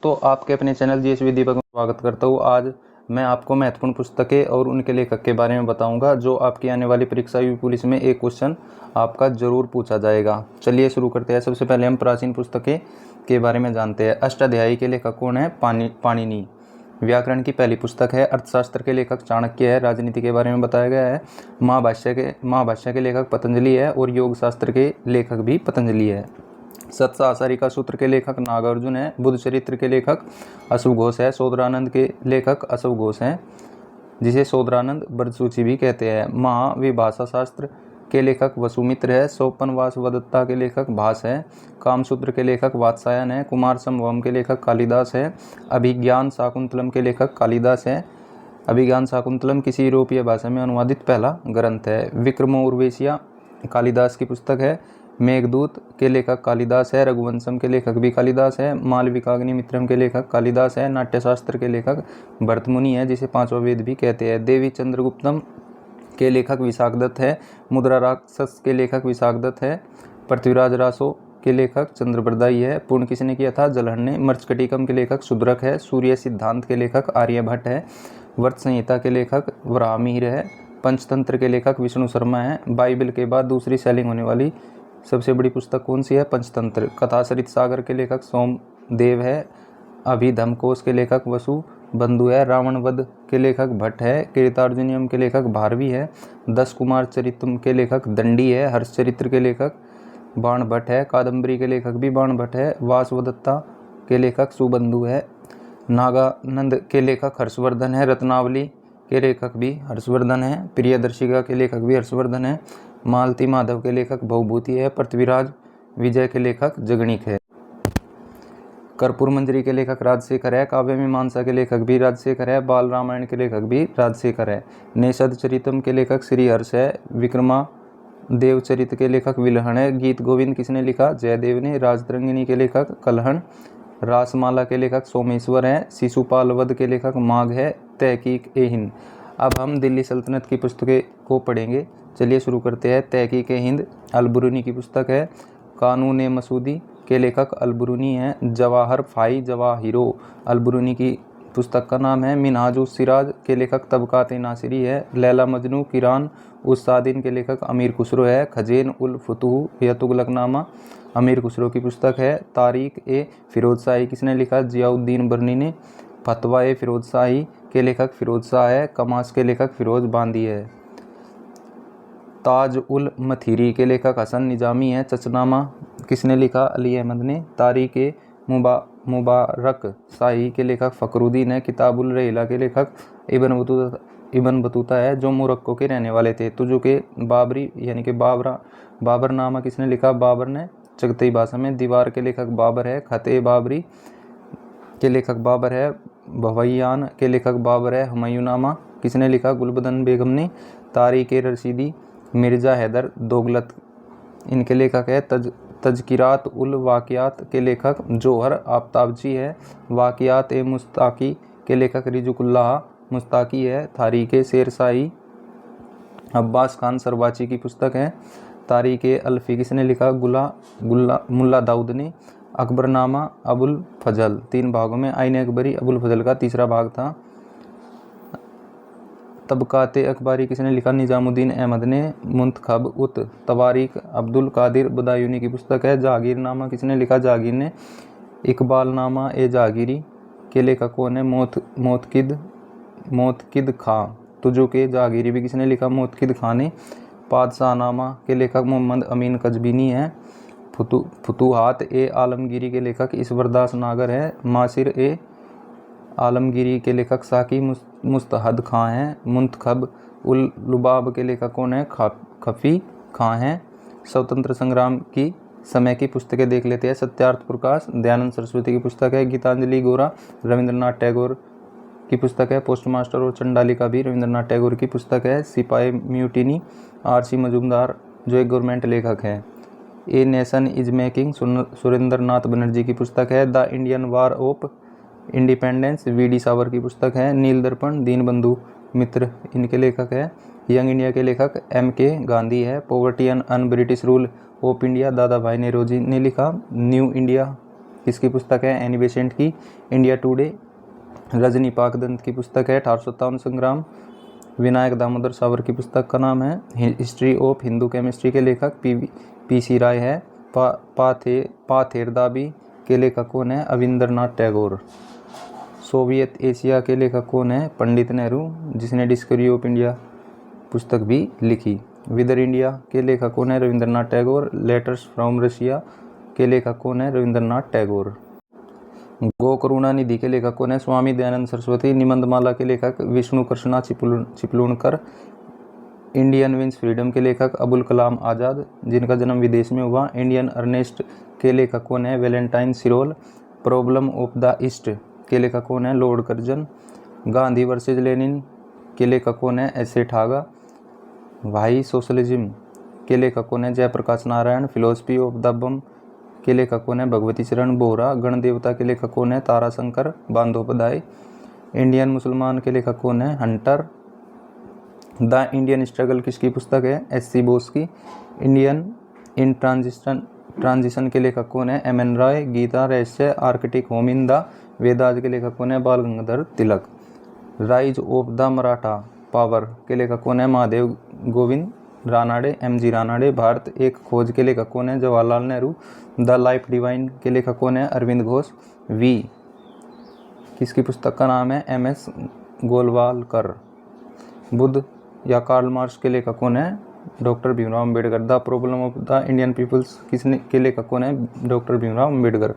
तो आपके अपने चैनल जीएसवी दीपक में स्वागत करता हूँ। आज मैं आपको महत्वपूर्ण पुस्तकें और उनके लेखक के बारे में बताऊंगा जो आपकी आने वाली परीक्षा यूपी पुलिस में एक क्वेश्चन आपका जरूर पूछा जाएगा। चलिए शुरू करते हैं। सबसे पहले हम प्राचीन पुस्तकें के बारे में जानते हैं। अष्टाध्यायी के लेखक कौन है? पाणिनि। व्याकरण की पहली पुस्तक है। अर्थशास्त्र के लेखक चाणक्य है। राजनीति के बारे में बताया गया है। महाभाष्य के लेखक पतंजलि है और योग शास्त्र के लेखक भी पतंजलि है। सत्साहसारिका सूत्र के लेखक नागार्जुन है। बुद्ध चरित्र के लेखक अशुभ घोष है। शोधरानंद के लेखक अशुभ घोष हैं, जिसे शोधरानंद ब्रजसूची भी कहते हैं। महाविभाषा शास्त्र के लेखक वसुमित्र है। सोपनवासवदत्ता के लेखक भास है। कामसूत्र के लेखक वात्सायन है। कुमार संभवम के लेखक कालिदास है। अभिज्ञान शाकुंतलम के लेखक कालिदास है। अभिज्ञान शाकुंतलम किसी यूरोपीय भाषा में अनुवादित पहला ग्रंथ है। विक्रमोर्वशीय कालिदास की पुस्तक है। मेघदूत के लेखक कालिदास है। रघुवंशम के लेखक भी कालिदास है। मालविकाग्निमित्रम के लेखक कालिदास है। नाट्यशास्त्र के लेखक भरतमुनि है, जिसे पांचवा वेद भी कहते हैं। देवी चंद्रगुप्तम के लेखक विशाखदत्त है। मुद्रा राक्षस के लेखक विशाखदत्त है। पृथ्वीराज रासो के लेखक चंद्रप्रदायी है। पूर्ण किसने किया था? जलहन ने। मर्चकटिकम के लेखक शुद्रक है। सूर्य सिद्धांत के लेखक आर्यभट्ट है। व्रत संहिता के लेखक वराहमिहिर है। पंचतंत्र के लेखक विष्णु शर्मा है। बाइबल के बाद दूसरी सेलिंग होने वाली सबसे बड़ी पुस्तक कौन सी है? पंचतंत्र। कथासरित सागर के लेखक सोमदेव है। अभिधमकोश के लेखक वसु बंधु है। रावण वध के लेखक भट्ट है। कीर्तार्जुनियम के लेखक भारवी है। 10 कुमार चरितम के लेखक दंडी है। हर्षचरित्र के लेखक बाण भट्ट है। कादम्बरी के लेखक भी बाण भट्ट है। वासवदत्ता के लेखक सुबंधु है। नागानंद के लेखक हर्षवर्धन है। रत्नावली के लेखक भी हर्षवर्धन है। प्रियदर्शिका के लेखक भी हर्षवर्धन है। मालती माधव के लेखक भवभूति है। पृथ्वीराज विजय के लेखक जगणिक है। कर्पूर मंजरी के लेखक राजशेखर है। काव्य मीमांसा के लेखक भी राजशेखर है। बाल रामायण के लेखक भी राजशेखर है। नेषद चरितम के लेखक श्रीहर्ष है। विक्रमा देव चरित के लेखक विलहण है। गीत गोविंद किसने लिखा? जयदेव ने। राजतरंगिणी के लेखक कलहण। रासमाला के लेखक सोमेश्वर है। शिशुपाल वध के लेखक माघ है। तहकीक ए हिंद। अब हम दिल्ली सल्तनत की पुस्तकें को पढ़ेंगे। चलिए शुरू करते हैं। तहकीक ए हिंद अलबरूनी की पुस्तक है। कानून ए मसूदी के लेखक अलबरूनी है। जवाहर फाई जवाहिरो अलबरूनी की पुस्तक का नाम है। मिनहाजुस सिराज के लेखक तबकात ए नासिरी है। लैला मजनू किरान उस सादिन के लेखक अमीर खुसरो है। खजेन उल फुतूह या तुगलकनामा अमीर खुसरो की पुस्तक है। तारीख ए फिरोज शाही किसने लिखा? जियाउद्दीन बर्नी ने। फतवा ए फिरोज शाही के लेखक फिरोज शाह है। कमास के लेखक फिरोज बांदी है। ताज उल मथीरी के लेखक हसन निजामी है। चचनामा किसने लिखा? अली अहमद ने। तारीख ए मुबारक शाही के लेखक फखरुद्दीन है। किताबुल रहीला के लेखक इबन बतूता है, जो मोरक्को के रहने वाले थे। तुजु के बाबरी यानी कि बाबर नामा किसने लिखा? बाबर ने। चगतई भाषा में। दीवार के लेखक बाबर है। खते बाबरी के लेखक बाबर है। भवैयान के लेखक बाबर है। हुमायूंनामा किसने लिखा? गुलबदन बेगम ने। तारीख ए रशीदी मिर्ज़ा हैदर दोगलत इनके लेखक है। तज़किरात उल वाक़ियात के लेखक जोहर आफ्ताबची है। वाक़ियात ए मुस्ताकी के लेखक रिज़कुल्लाह मुस्ताकी है। तारीख़ ए शेरशाही अब्बास खान सरबाची की पुस्तक है। तारीख़ ए अल्फ़ी किसने लिखा? मुल्ला दाऊद ने। अकबरनामा अबुल फजल 3 भागों में। आईन अकबरी अबुल फजल का तीसरा भाग था। तबकाते अखबारी किसने लिखा? निजामुद्दीन अहमद ने। मुंतखब उत तवारीख अब्दुल कादिर बदायूनी की पुस्तक है। जहांगीरनामा किसने लिखा? जहांगीर ने। इकबालनामा ए जहांगीरी के लेखक कौन है? मोतकिद खां। तुजो के जहांगीरी भी किसने लिखा? मोतकिद खां ने। पादशाहनामा के लेखक मोहम्मद अमीन कजबीनी है। फुतूहात ए आलमगीरी के लेखक ईश्वरदास नागर है। मासिर ए आलमगीरी के लेखक साकी मुस्तहद खां हैं। मुंतखब उल लुबाब के लेखक कौन है? खफी खां हैं। स्वतंत्र संग्राम की समय की पुस्तकें देख लेते हैं। सत्यार्थ प्रकाश दयानंद सरस्वती की पुस्तक है। गीतांजलि गोरा रविंद्रनाथ टैगोर की पुस्तक है। पोस्टमास्टर और चंडालिका भी रविंद्रनाथ टैगोर की पुस्तक है। सिपाही म्यूटिनी आर.सी. मजूमदार जो एक गवर्नमेंट लेखक है। A nation is making Surendranath Banerjee की पुस्तक है। The Indian war of independence V D. Savar की पुस्तक है। नील दर्पण दीनबंधु मित्र इनके लेखक है। यंग इंडिया के लेखक M.K. गांधी है। Poverty and un British rule of India दादा भाई नेरोजी ने लिखा। न्यू इंडिया किसकी पुस्तक है? एनी बेसेंट की। India today. रजनी पाकदंत की पुस्तक है 1857 संग्राम। विनायक दामोदर सावर की पुस्तक का नाम है हिस्ट्री ऑफ हिंदू केमिस्ट्री के लेखक पी.सी. राय है। पाथेरदाबी के लेखक कौन है? अविंद्रनाथ टैगोर। सोवियत एशिया के लेखक कौन है? पंडित नेहरू, जिसने डिस्कवरी ऑफ इंडिया पुस्तक भी लिखी। विदर इंडिया के लेखक कौन है? Rabindranath Tagore. Letters from Russia के लेखक कौन है? रविंद्रनाथ टैगोर। गो करुणा निधि के लेखक कौन है? स्वामी दयानंद सरस्वती। निबंधमाला के लेखक Vishnu Krishna Chiplunkar. Indian wins freedom के लेखक अबुल कलाम आज़ाद, जिनका जन्म विदेश में हुआ। इंडियन अर्नेस्ट के लेखक कौन है? Valentine Chirol. Problem of the east के लेखक कौन है? Lord Curzon. Gandhi versus Lenin के लेखक कौन है? एस ए ठागा। वाई सोशलिज्म के लेखक कौन है? Jayaprakash Narayan. Philosophy of the bomb के लेखक कौन है? भगवती चरण बोहरा। गणदेवता के लेखक कौन है? ताराशंकर बंदोपाध्याय। इंडियन मुसलमान के लेखक कौन है? हंटर। द इंडियन स्ट्रगल किसकी पुस्तक है? एस.सी. बोस की। इंडियन इन ट्रांजिशन के लेखक कौन है? M.N.. Roy. Gita Rahasya Arctic home in the Vedas के लेखक कौन है? Bal Gangadhar Tilak. Rise of the Maratha power के लेखक कौन है? महादेव गोविंद रानाडे, एम.जी. रानाडे। भारत एक खोज के लेखक कौन है? Jawaharlal Nehru. The life divine के लेखक कौन है? अरविंद घोष। वी किसकी पुस्तक का नाम है? एम.एस. गोलवालकर। बुद्ध या कार्ल मार्क्स के लेखक कौन है? Doctor Bhimrao Ambedkar. The problem of the Indian peoples किसने के लेखक कौन है? Doctor Bhimrao Ambedkar.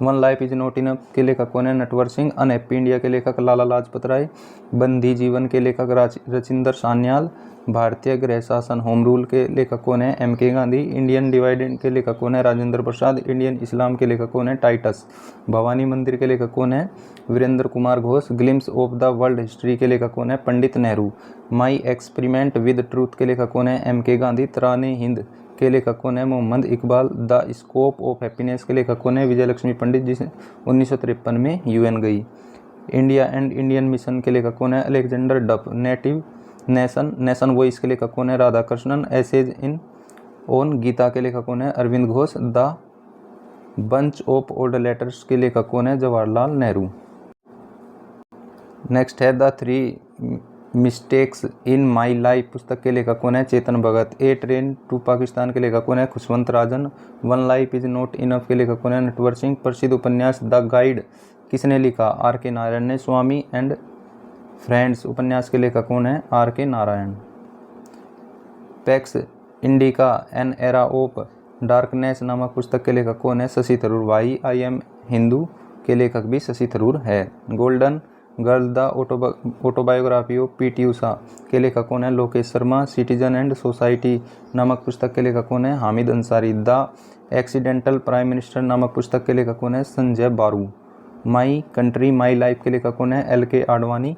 One life is not enough के लेखक कौन है? नटवर सिंह। अनहैप्पी इंडिया के लेखक लाला लाजपत राय। बंदी जीवन के लेखक रचिंदर सान्याल। भारतीय गृह शासन होम रूल के लेखक कौन है? एम के गांधी। इंडियन डिवाइडेड के लेखक कौन है? राजेंद्र प्रसाद। इंडियन इस्लाम के लेखक कौन है? टाइटस। भवानी मंदिर के लेखक कौन है? Virendra Kumar Ghosh. Glimpses of the world history के लेखक कौन है? Pandit Nehru. My experiment with truth के लेखक कौन है? एम के गांधी। तराने हिंद के लेखक कौन है? Mohammad Iqbal. The scope of happiness के लेखक कौन है? विजय लक्ष्मी पंडित, जिसे 1953 में यूएन गई। इंडिया एंड इंडियन मिशन के लेखक कौन है? अलेक्जेंडर डफ। नेटिव नेशन वॉइस के लेखक कौन है? Radhakrishnan. Essays in on Gita के लेखक कौन है? Aurobindo Ghosh. The bunch of old letters के लेखक कौन है? जवाहरलाल नेहरू। नेक्स्ट है the three mistakes in my life पुस्तक के लेखक कौन है? Chetan Bhagat. A train to Pakistan के लेखक कौन है? Khushwant Rajan. One life is not enough के लेखक कौन है? नटवर सिंह। प्रसिद्ध उपन्यास द गाइड किसने लिखा? आर के नारायण ने। स्वामी एंड फ्रेंड्स उपन्यास के लेखक कौन है? R K Narayan. Pax indica an era of darkness नामक पुस्तक के लेखक कौन है? Shashi Tharoor. Why I am Hindu के लेखक भी शशि थरूर है। Golden girl the autobiography of P T. Usha के लेखक कौन है? Lokesh Sharma. Citizen and society नामक पुस्तक के लेखक कौन है? Hamid Ansari. The accidental prime minister नामक पुस्तक के लेखक कौन है? संजय बारू। माई कंट्री माई लाइफ के लेखक कौन है? L K Advani.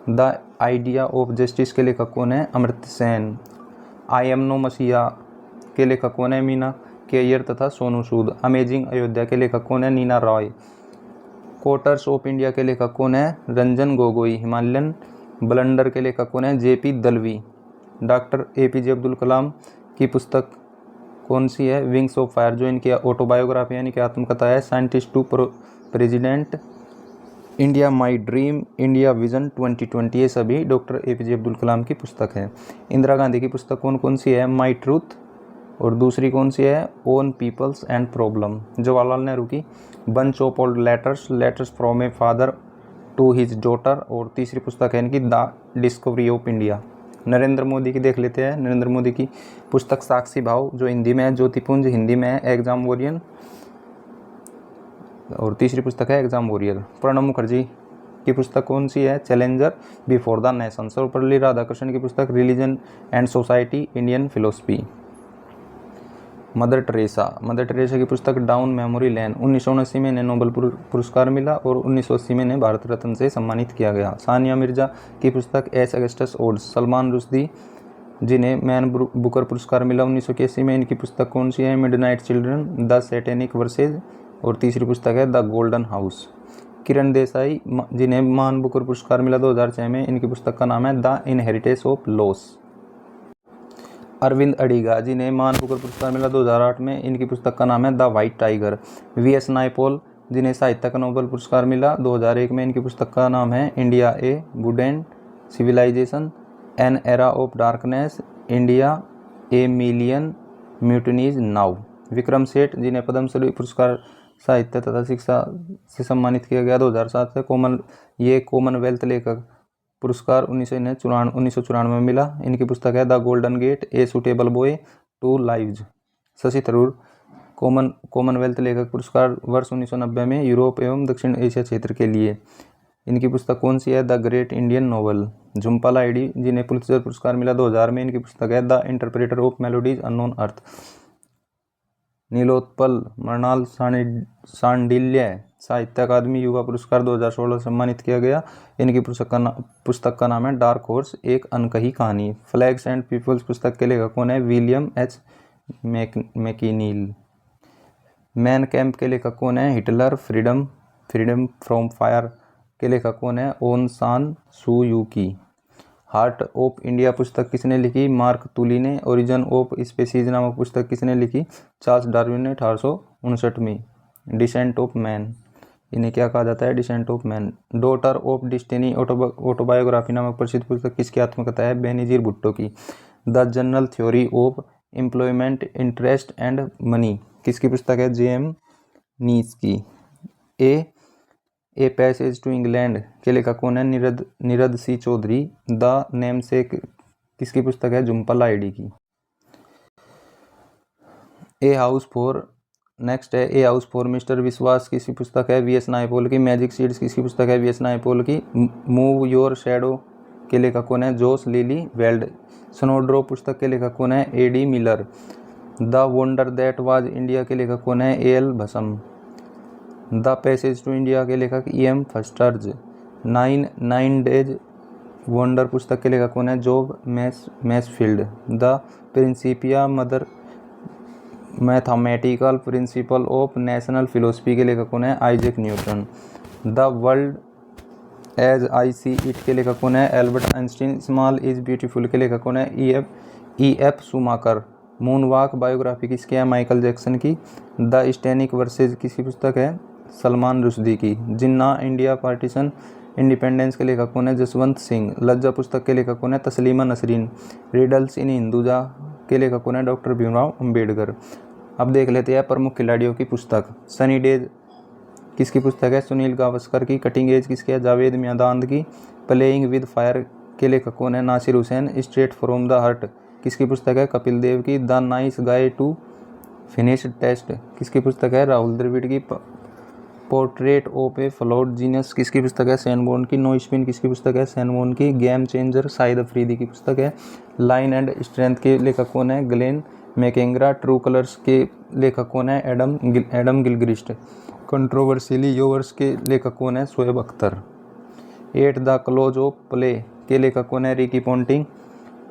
The idea of justice के लेखक कौन है? Amartya Sen. I am no messiah के लेखक कौन है? मीना केयर तथा सोनू सूद। अमेजिंग अयोध्या के लेखक कौन है? Neena Roy. Quarters of India के लेखक कौन है? रंजन गोगोई। हिमालयन ब्लंडर के लेखक कौन है? J P. Dalvi. Doctor A P J. Abdul Kalam की पुस्तक कौन सी है? विंग्स ऑफ फायर, जो इनकी ऑटोबायोग्राफी यानी कि आत्मकथा है। Scientist to president, India my dream, India vision 2020, ये सभी डॉक्टर ए.पी.जे. अब्दुल कलाम की पुस्तक है। इंदिरा गांधी की पुस्तक कौन कौन सी है? My truth. और दूसरी कौन सी है? Own peoples and problem. Jawaharlal Nehru की bunch of old letters from a father to his daughter. और तीसरी पुस्तक है इनकी the discovery of India. Narendra Modi की देख लेते हैं। नरेंद्र मोदी की पुस्तक साक्षी भाव, जो हिंदी में है। ज्योतिपुंज हिंदी में है। Exam warrior. और तीसरी पुस्तक है एग्जाम वॉरियर। प्रणब मुखर्जी की पुस्तक कौन सी है? Challenger before the nation. Sarvepalli Radhakrishnan की पुस्तक religion and society, Indian philosophy. Mother Teresa की पुस्तक डाउन मेमोरी लेन। 1979 में इन्हें नोबेल पुरस्कार मिला और 1980 में इन्हें भारत रत्न से सम्मानित किया गया। सानिया मिर्जा की पुस्तक S Augustus odds. Salman Rushdie, जिन्हें मैन बुकर पुरस्कार मिला 1981 में, इनकी पुस्तक कौन सी है? Midnight children, the satanic versus. और तीसरी पुस्तक है the golden house. Kiran Desai, जिन्हें मान बुकर पुरस्कार मिला 2006 में, इनकी पुस्तक का नाम है the inheritance of loss. Arvind Adiga, जिन्हें मान बुकर पुरस्कार मिला 2008 में, इनकी पुस्तक का नाम है the white tiger. VS. Naipaul, जिन्हें साहित्य का नोबेल पुरस्कार मिला 2001 में। इनकी पुस्तक का नाम है India a wooden civilisation, an era of darkness, India a million mutinies now. Vikram Seth, जिन्हें पद्मश्री पुरस्कार साहित्य तथा शिक्षा से सम्मानित किया गया 2007 से। कॉमनवेल्थ लेखक पुरस्कार 1994 में मिला। इनकी पुस्तक है the golden gate, a suitable boy, two lives. Shashi Tharoor, commonwealth लेखक पुरस्कार वर्ष 1990 में यूरोप एवं दक्षिण एशिया क्षेत्र के लिए। इनकी पुस्तक कौन सी है? The great Indian novel. Jhumpa Lahiri, जिन्हें पुलित्जर पुरस्कार मिला 2000 में। इनकी पुस्तक है the interpreter of melodies unknown earth. Nilotpal Mrinal Sandilya, Sahitya Akademi युवा पुरस्कार 2016 सम्मानित किया गया। इनकी पुस्तक का नाम है डार्क हॉर्स, एक अनकही कहानी। फ्लैग्स एंड पीपल्स पुस्तक के लेखक कौन है? William H McNeill. Man camp के लेखक कौन है? हिटलर। फ्रीडम फ्रॉम फायर के लेखक कौन है? ओन सान सू यू की। हार्ट ऑफ इंडिया पुस्तक किसने लिखी? मार्क तुली ने। ओरिजिन ऑफ स्पीसीज नामक पुस्तक किसने लिखी? चार्ल्स डार्विन ने 1859 में। डिसेंट ऑफ मैन, इन्हें क्या कहा जाता है? Descent of man. Daughter of destiny autobiography नामक प्रसिद्ध पुस्तक किसकी आत्मकथा है? बेनजीर भुट्टो की। The general theory of employment, interest and money किसकी पुस्तक है? जेएम नीस की। ए पैसेज टू इंग्लैंड के लेखक कौन है? नीरद सी चौधरी। द नेमसेक किसकी पुस्तक है? झुम्पा लाहिड़ी की। ए हाउस फॉर मिस्टर विश्वास किसकी पुस्तक है? वीएस नायपॉल की। मैजिक सीड्स किसकी पुस्तक है? वीएस नायपॉल की। मूव योर शैडो के लेखक कौन है? जोस लिली वेल्ड। स्नोड्रॉप पुस्तक के लेखक कौन है? Eddie Miller. The wonder that was India के लेखक कौन है? एल भसम। द पैसेज टू इंडिया के लेखक E.M. फर्स्टर्ज। नाइन डेज वंडर पुस्तक के लेखक कौन है? Job Masefield. The principia mother mathematical principle of national philosophy के लेखक कौन है? Isaac Newton. The world as I see it के लेखक कौन है? Albert Einstein. Small is beautiful के लेखक कौन है? E.F. Schumacher. Moon walk biography किसकी है? माइकल जैक्सन की। द स्टैनिक वर्सेज किसकी पुस्तक है? सलमान रुश्दी की। जिन्ना इंडिया पार्टीशन इंडिपेंडेंस के लेखक कौन है? जसवंत सिंह। लज्जा पुस्तक के लेखक कौन है? तस्लीमा नसरीन। रिडल्स इन हिंदुजा के लेखक कौन है? डॉक्टर भीमराव अम्बेडकर। अब देख लेते हैं प्रमुख खिलाड़ियों की पुस्तक। सनी डेज किसकी पुस्तक है? सुनील गावस्कर की। कटिंग एज किसकी है? जावेद मियांदाद की। प्लेइंग विद फायर के लेखक कौन है? Nasser Hussain. Straight from the heart किसकी पुस्तक है? कपिल देव की। The nice guy to finish test किसकी पुस्तक है? राहुल द्रविड़ की। Portrait of a flawed genius किसकी पुस्तक है? सैनबोर्न की। नो स्पिन किसकी पुस्तक है? सैनबोर्न की। गेम चेंजर शाहिद अफरीदी की पुस्तक है। लाइन एंड स्ट्रेंथ के लेखक कौन है? ग्लेन मैकेंग्रा। ट्रू कलर्स के लेखक कौन है? Adam Gilchrist. कंट्रोवर्शियली योर्स के लेखक कौन है? Shoaib Akhtar. At the close of play के लेखक कौन है? Ricky Ponting.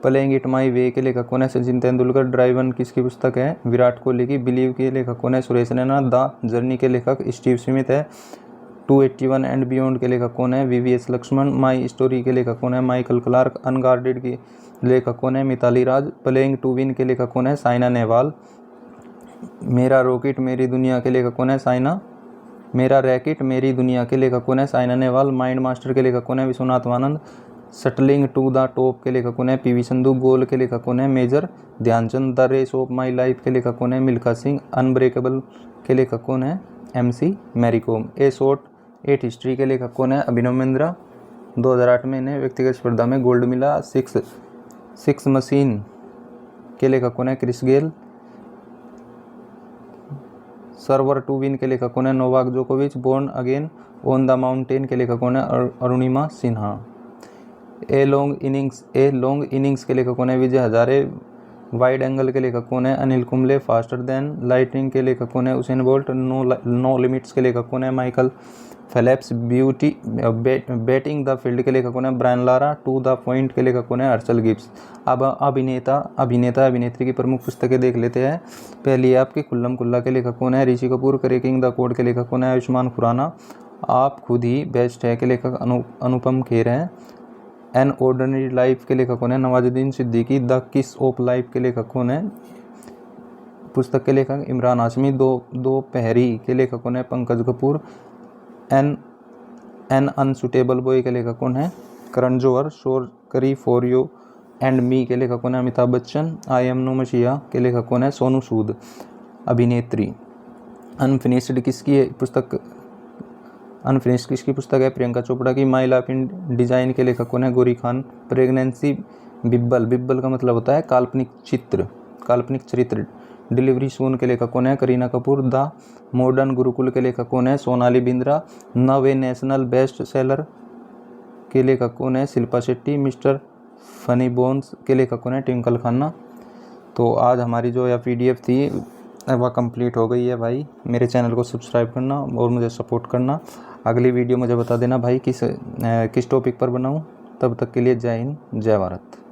Playing it my way के लेखक कौन है? सचिन तेंदुलकर। ड्राइवन किसकी पुस्तक है? विराट कोहली की। बिलीव के लेखक कौन है? सुरेश रैना। द जर्नी के लेखक स्टीव स्मिथ है। 281 एंड बियॉन्ड के लेखक कौन है? VVS लक्ष्मण। माई स्टोरी के लेखक कौन है? Michael Clarke. अनगार्डेड के लेखक कौन है? मिताली राज। प्लेइंग टू विन के लेखक कौन है? साइना नेहवाल। मेरा रॉकेट मेरी दुनिया के लेखक कौन है? मेरा रैकेट मेरी दुनिया के लेखक कौन है? साइना नेहवाल। माइंड मास्टर के लेखक कौन है? Vishwanath Anand. Shuttling to the top के लेखक कौन है? PV संधू। गोल के लेखक कौन है? Major Dhyanchand. The race of my life के लेखक कौन है? मिल्खा सिंह। अनब्रेकेबल के लेखक कौन है? MC Mary Kom. A short at history के लेखक कौन है? अभिनव बिंद्रा। 2008 में इन्हें व्यक्तिगत स्पर्धा में गोल्ड मिला। सिक्स मशीन के लेखक कौन है? Chris Gayle. Server to win के लेखक कौन है? नोवाक जोकोविच। Born again on the mountain के लेखक कौन है? Arunima Sinha. A long innings के लेखक कौन है? विजय हजारे। वाइड एंगल के लेखक कौन है? Anil Kumble. Faster than lightning के लेखक कौन है? Usain bolt. नो लिमिट्स के लेखक कौन है? Michael Phelps. Batting the field के लेखक कौन है? Brian Lara. To the point के लेखक कौन है? Herschelle Gibbs. अब अभिनेता अभिनेत्री की प्रमुख पुस्तकें देख लेते हैं। पहली है आपकी खुल्लम खुल्ला के लेखक कौन है? Rishi Kapoor. Cracking the code के लेखक कौन है? आयुष्मान खुराना। आप खुद ही बेस्ट है के लेखक अनुपम खेर हैं। एन ऑर्डिनरी लाइफ के लेखक कौन है? नवाजुद्दीन सिद्दीकी। द किस ऑफ लाइफ के लेखक कौन है? पुस्तक के लेखक इमरान हाशमी। दोपहरी के लेखक कौन है? Pankaj Kapoor. An unsuitable boy के लेखक कौन है? करण जौहर। शोर करी फॉर यू एंड मी के लेखक कौन है? Amitabh Bachchan. I am no messiah के लेखक कौन है? सोनू सूद अभिनेत्री। अनफिनिश्ड किसकी पुस्तक है? प्रियंका चोपड़ा की। माई लाइफ इन डिजाइन के लेखक कौन है? गौरी खान। प्रेगनेंसी बिब्बल का मतलब होता है काल्पनिक चरित्र। डिलीवरी सून के लेखक कौन है? करीना कपूर। द मॉडर्न गुरुकुल के लेखक कौन है? सोनाली बिंद्रा। नव ए नेशनल बेस्ट सेलर के लेखक कौन है? Shilpa Shetty. Mister funny bones के लेखक कौन है? ट्विंकल खन्ना। तो आज हमारी जो यह PDF थी वह कंप्लीट हो गई है भाई। मेरे चैनल को सब्सक्राइब करना और मुझे सपोर्ट करना। अगली वीडियो मुझे बता देना भाई किस टॉपिक पर बनाऊं। तब तक के लिए जय हिंद, जय भारत।